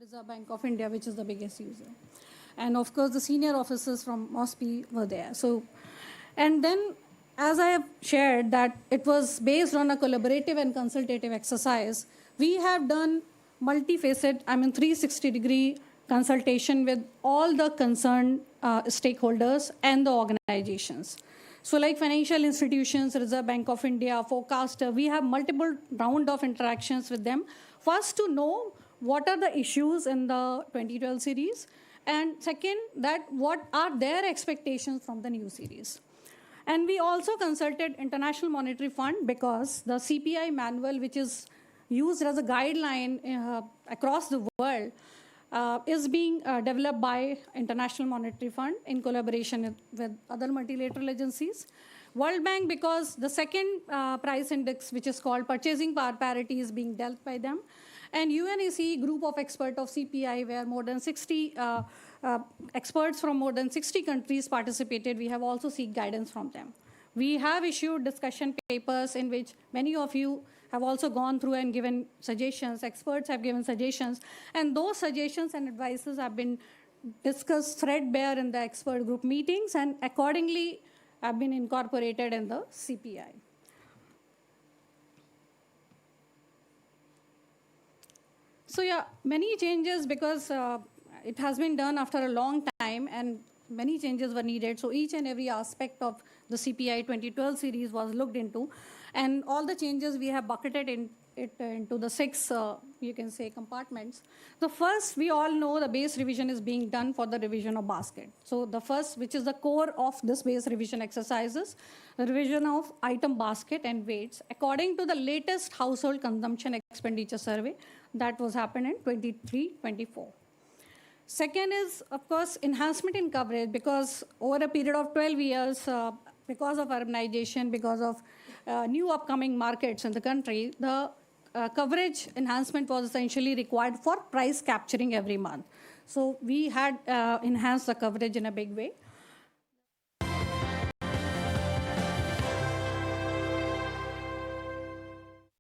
Reserve Bank of India, which is the biggest user. And of course, the senior officers from MOSPI were there. So, and then, as I have shared, that it was based on a collaborative and consultative exercise, we have done multifaceted, 360-degree consultation with all the concerned stakeholders and the organizations. So like financial institutions, Reserve Bank of India, forecaster, we have multiple round of interactions with them. First, to know what are the issues in the 2012 series, and second, that what are their expectations from the new series. And we also consulted International Monetary Fund because the CPI manual, which is used as a guideline across the world, is being developed by International Monetary Fund in collaboration with other multilateral agencies. World Bank, because the second price index, which is called purchasing power parity, is being dealt by them. And UNEC group of experts of CPI, where more than 60 experts from more than 60 countries participated. We have also seek guidance from them. We have issued discussion papers in which many of you have also gone through and given suggestions. Experts have given suggestions. And those suggestions and advices have been discussed threadbare in the expert group meetings and accordingly have been incorporated in the CPI. So yeah, many changes because it has been done after a long time and many changes were needed. So each and every aspect of the CPI 2012 series was looked into. And all the changes we have bucketed into the six, you can say, compartments. The first, we all know the base revision is being done for the revision of basket. So the first, which is the core of this base revision exercises, the revision of item basket and weights according to the latest household consumption expenditure survey that was happened in 23-24. Second is, of course, enhancement in coverage because over a period of 12 years, because of urbanization, because of new upcoming markets in the country, the coverage enhancement was essentially required for price capturing every month. So we had enhanced the coverage in a big way.